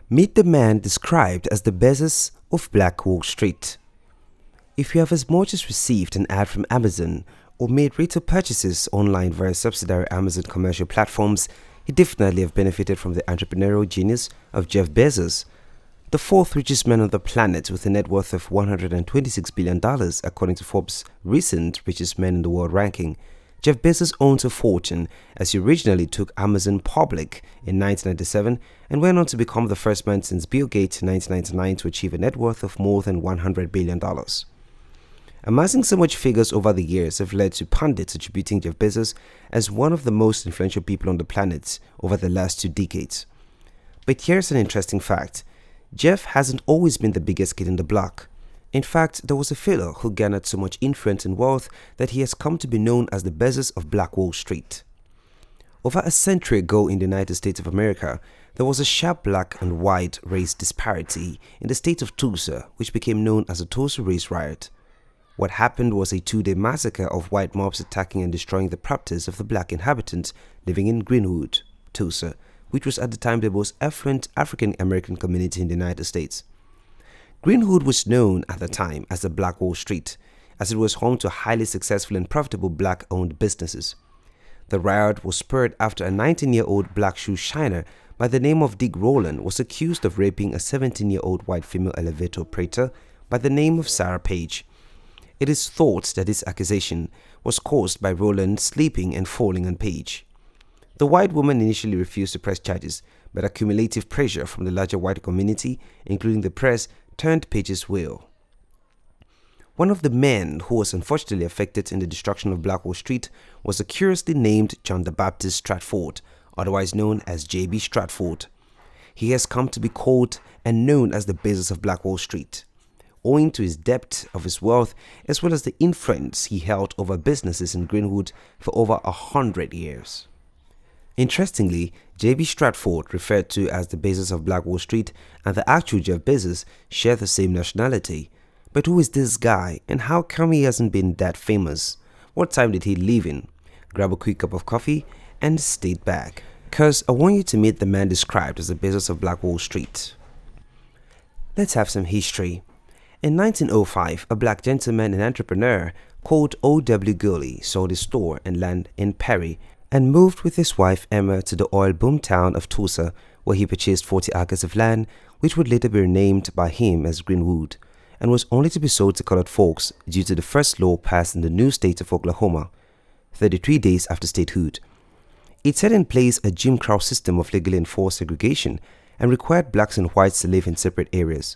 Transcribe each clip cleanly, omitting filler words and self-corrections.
Meet the man described as the Bezos of Black Wall Street. If you have as much as received an ad from Amazon or made retail purchases online via subsidiary Amazon commercial platforms, you definitely have benefited from the entrepreneurial genius of Jeff Bezos, the fourth richest man on the planet with a net worth of $126 billion according to Forbes' recent richest men in the world ranking. Jeff Bezos owns a fortune as he originally took Amazon public in 1997 and went on to become the first man since Bill Gates in 1999 to achieve a net worth of more than $100 billion. Amassing so much figures over the years have led to pundits attributing Jeff Bezos as one of the most influential people on the planet over the last 2 decades. But here's an interesting fact. Jeff hasn't always been the biggest kid in the block. In fact, there was a fellow who garnered so much influence and wealth that he has come to be known as the Bezos of Black Wall Street. Over a century ago in the United States of America, there was a sharp black and white race disparity in the state of Tulsa, which became known as the Tulsa Race Riot. What happened was a 2-day massacre of white mobs attacking and destroying the properties of the black inhabitants living in Greenwood, Tulsa, which was at the time the most affluent African American community in the United States. Greenwood was known at the time as the Black Wall Street, as it was home to highly successful and profitable black-owned businesses. The riot was spurred after a 19-year-old black shoe shiner by the name of Dick Rowland was accused of raping a 17-year-old white female elevator operator by the name of Sarah Page. It is thought that this accusation was caused by Rowland sleeping and falling on Page. The white woman initially refused to press charges, but accumulative pressure from the larger white community, including the press, turned Page's will. One of the men who was unfortunately affected in the destruction of Black Wall Street was the curiously named John the Baptist Stratford, otherwise known as J.B. Stratford. He has come to be called and known as the Bezos of Black Wall Street, owing to his depth of his wealth as well as the influence he held over businesses in Greenwood for over 100 years. Interestingly, J.B. Stratford, referred to as the Bezos of Black Wall Street, and the actual Jeff Bezos share the same nationality. But who is this guy and how come he hasn't been that famous? What time did he live in? Grab a quick cup of coffee and stay back, cause I want you to meet the man described as the Bezos of Black Wall Street. Let's have some history. In 1905, a black gentleman and entrepreneur called O.W. Gurley sold his store and land in Perry and moved with his wife Emma to the oil boom town of Tulsa, where he purchased 40 acres of land, which would later be renamed by him as Greenwood, and was only to be sold to colored folks due to the first law passed in the new state of Oklahoma, 33 days after statehood. It set in place a Jim Crow system of legally enforced segregation and required blacks and whites to live in separate areas.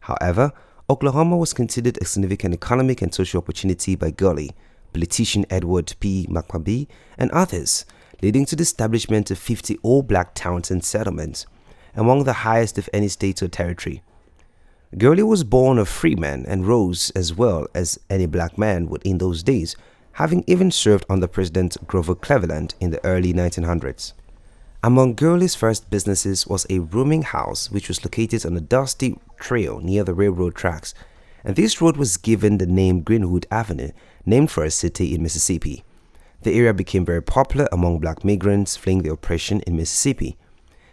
However, Oklahoma was considered a significant economic and social opportunity by Gurley, politician Edward P. McCabe, and others, leading to the establishment of 50 all-black towns and settlements, among the highest of any state or territory. Gurley was born a free man and rose as well as any black man would in those days, having even served under President Grover Cleveland in the early 1900s. Among Gurley's first businesses was a rooming house which was located on a dusty trail near the railroad tracks, and this road was given the name Greenwood Avenue, named for a city in Mississippi. The area became very popular among black migrants fleeing the oppression in Mississippi.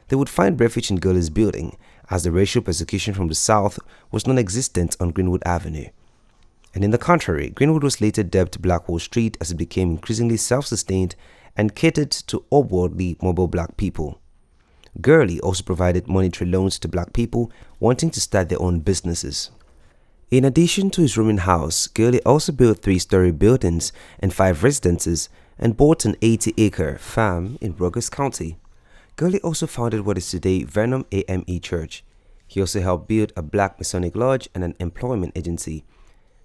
They would find refuge in Gurley's building, as the racial persecution from the South was non-existent on Greenwood Avenue. And in the contrary, Greenwood was later dubbed Black Wall Street as it became increasingly self-sustained and catered to upwardly mobile black people. Gurley also provided monetary loans to black people wanting to start their own businesses. In addition to his rooming house, Gurley also built 3-story buildings and 5 residences and bought an 80-acre farm in Rogers County. Gurley also founded what is today Vernon AME Church. He also helped build a black Masonic lodge and an employment agency.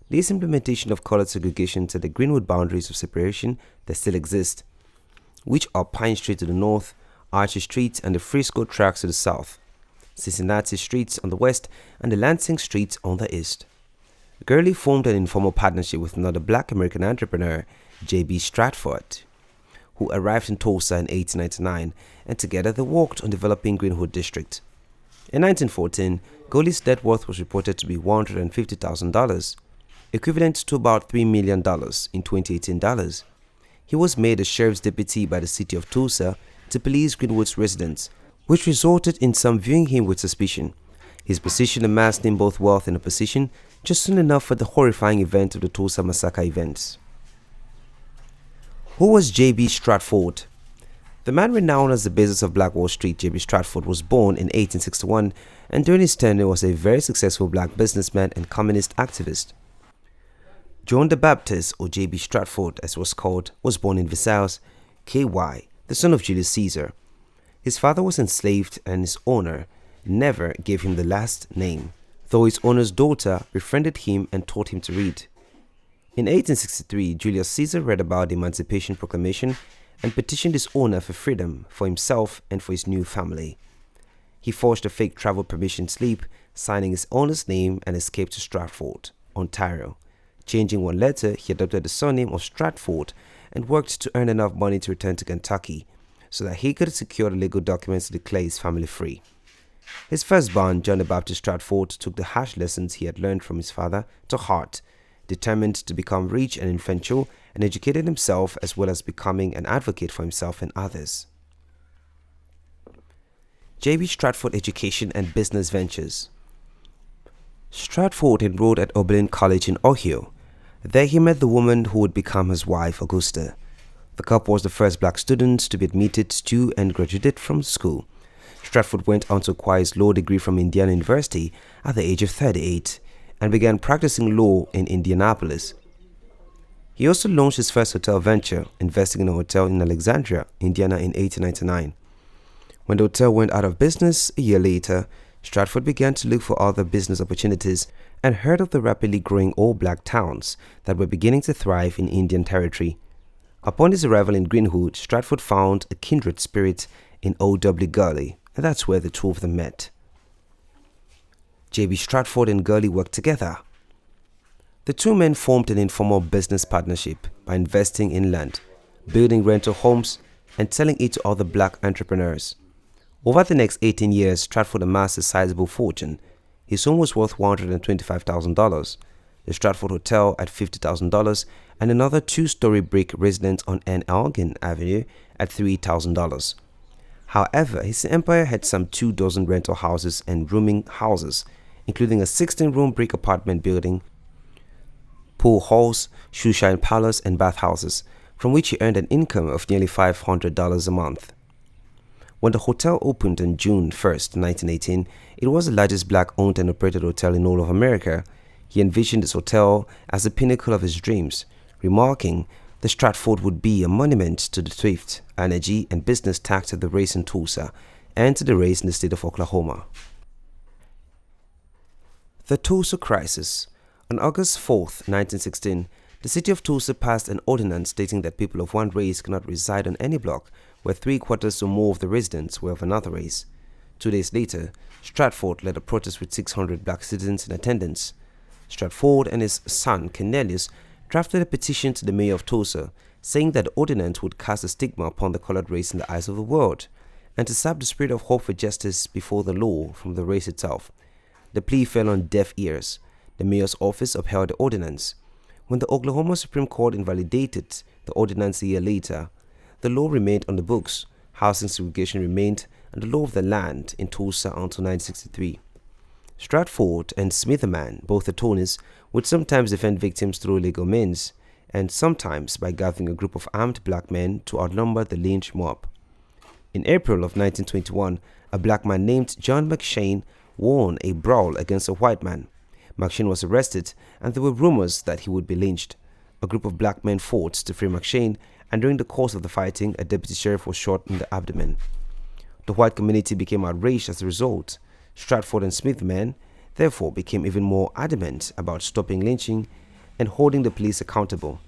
This implementation of colored segregation to the Greenwood boundaries of separation that still exist, which are Pine Street to the north, Archer Street and the Frisco Tracks to the south, Cincinnati Street on the west, and the Lansing Street on the east. Gurley formed an informal partnership with another black American entrepreneur, J.B. Stratford, who arrived in Tulsa in 1899, and together they worked on developing Greenwood District. In 1914, Gurley's net worth was reported to be $150,000, equivalent to about $3 million in 2018 dollars. He was made a sheriff's deputy by the city of Tulsa to police Greenwood's residents, which resulted in some viewing him with suspicion. His position amassed him both wealth and a position, just soon enough for the horrifying event of the Tulsa Massacre events. Who was J.B. Stratford? The man renowned as the Bezos of Black Wall Street, J.B. Stratford, was born in 1861 and during his tenure was a very successful black businessman and communist activist. John the Baptist, or J.B. Stratford as was called, was born in Versailles, KY, the son of Julius Caesar. His father was enslaved and his owner never gave him the last name, though his owner's daughter befriended him and taught him to read. In 1863, Julius Caesar read about the Emancipation Proclamation and petitioned his owner for freedom for himself and for his new family. He forged a fake travel permission slip, signing his owner's name, and escaped to Stratford, Ontario. Changing one letter, he adopted the surname of Stratford and worked to earn enough money to return to Kentucky so that he could secure the legal documents to declare his family free. His firstborn, John the Baptist Stratford, took the harsh lessons he had learned from his father to heart, determined to become rich and influential, and educated himself as well as becoming an advocate for himself and others. J.B. Stratford Education and Business Ventures. Stratford enrolled at Oberlin College in Ohio. There he met the woman who would become his wife, Augusta. The couple was the first black students to be admitted to and graduated from school. Stratford went on to acquire his law degree from Indiana University at the age of 38 and began practicing law in Indianapolis. He also launched his first hotel venture, investing in a hotel in Alexandria, Indiana in 1899. When the hotel went out of business a year later, Stratford began to look for other business opportunities and heard of the rapidly growing all-black towns that were beginning to thrive in Indian Territory. Upon his arrival in Greenwood, Stratford found a kindred spirit in O.W. Gurley, and that's where the two of them met. J.B. Stratford and Gurley worked together. The two men formed an informal business partnership by investing in land, building rental homes, and selling it to other black entrepreneurs. Over the next 18 years, Stratford amassed a sizable fortune. His home was worth $125,000, the Stratford Hotel at $50,000, and another two-story brick residence on N. Elgin Avenue at $3,000. However, his empire had some 24 rental houses and rooming houses, including a 16-room brick apartment building, pool halls, shoeshine parlors, and bathhouses, from which he earned an income of nearly $500 a month. When the hotel opened on June 1, 1918, it was the largest black-owned and operated hotel in all of America. He envisioned this hotel as the pinnacle of his dreams, remarking, "The Stratford would be a monument to the thrift, energy, and business tact of the race in Tulsa and to the race in the state of Oklahoma." The Tulsa Crisis. On August 4, 1916, the city of Tulsa passed an ordinance stating that people of one race cannot reside on any block where 3/4 or more of the residents were of another race. 2 days later, Stratford led a protest with 600 black citizens in attendance. Stratford and his son Cornelius drafted a petition to the mayor of Tulsa, saying that the ordinance would cast a stigma upon the colored race in the eyes of the world, and to sap the spirit of hope for justice before the law from the race itself. The plea fell on deaf ears. The mayor's office upheld the ordinance. When the Oklahoma Supreme Court invalidated the ordinance a year later, the law remained on the books, housing segregation remained, and the law of the land in Tulsa until 1963. Stratford and Smitherman, both attorneys, would sometimes defend victims through legal means, and sometimes by gathering a group of armed black men to outnumber the lynch mob. In April of 1921, a black man named John McShane won a brawl against a white man. McShane was arrested, and there were rumors that he would be lynched. A group of black men fought to free McShane, and during the course of the fighting, a deputy sheriff was shot in the abdomen. The white community became outraged as a result. Stratford and Smitherman therefore became even more adamant about stopping lynching and holding the police accountable.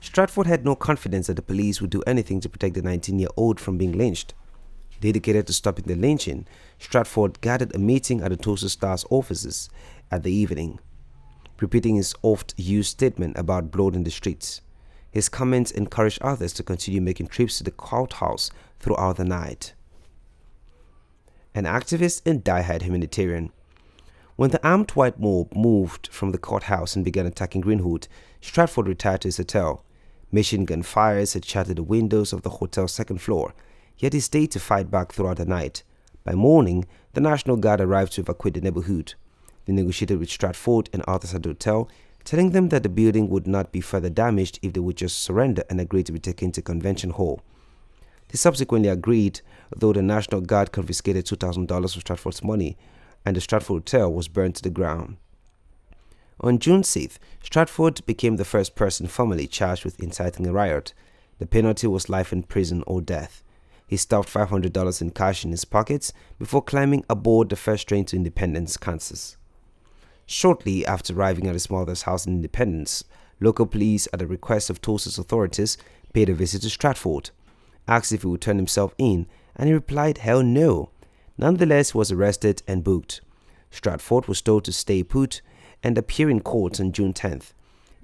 Stratford had no confidence that the police would do anything to protect the 19-year-old from being lynched. Dedicated to stopping the lynching, Stratford gathered a meeting at the Tulsa Star's offices at the evening, repeating his oft-used statement about blood in the streets. His comments encouraged others to continue making trips to the courthouse throughout the night. An activist and die-hard humanitarian. When the armed white mob moved from the courthouse and began attacking Greenwood, Stratford retired to his hotel. Machine gun fires had shattered the windows of the hotel's second floor. yet he stayed to fight back throughout the night. By morning, the National Guard arrived to evacuate the neighborhood. They negotiated with Stratford and others at the hotel, telling them that the building would not be further damaged if they would just surrender and agree to be taken to Convention Hall. They subsequently agreed, though the National Guard confiscated $2,000 of Stratford's money, and the Stratford Hotel was burned to the ground. On June 6th, Stratford became the first person formally charged with inciting a riot. The penalty was life in prison or death. He stuffed $500 in cash in his pockets before climbing aboard the first train to Independence, Kansas. Shortly after arriving at his mother's house in Independence, local police, at the request of Tulsa's authorities, paid a visit to Stratford, asked if he would turn himself in, and he replied, "Hell no." Nonetheless, he was arrested and booked. Stratford was told to stay put and appear in court on June 10th.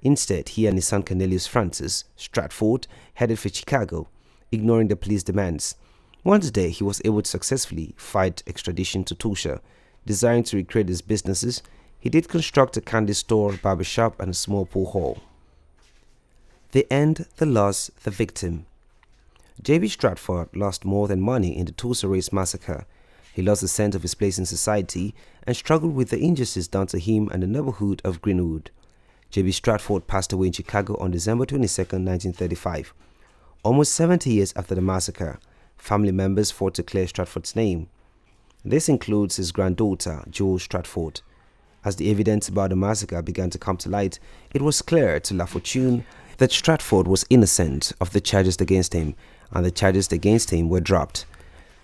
Instead, he and his son Cornelius Francis Stratford headed for Chicago, ignoring the police demands. Once there, he was able to successfully fight extradition to Tulsa. Desiring to recreate his businesses, he did construct a candy store, barbershop, and a small pool hall. The end, the loss, the victim. J.B. Stratford lost more than money in the Tulsa Race Massacre. He lost the sense of his place in society and struggled with the injustice done to him and the neighborhood of Greenwood. J.B. Stratford passed away in Chicago on December 22, 1935. Almost 70 years after the massacre, family members fought to clear Stratford's name. This includes his granddaughter, Joel Stratford. As the evidence about the massacre began to come to light, it was clear to La Fortune that Stratford was innocent of the charges against him, and the charges against him were dropped.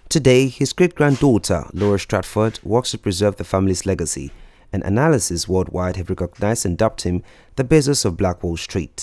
Today, his great-granddaughter, Laura Stratford, works to preserve the family's legacy, and analysts worldwide have recognized and dubbed him the Bezos of Black Wall Street.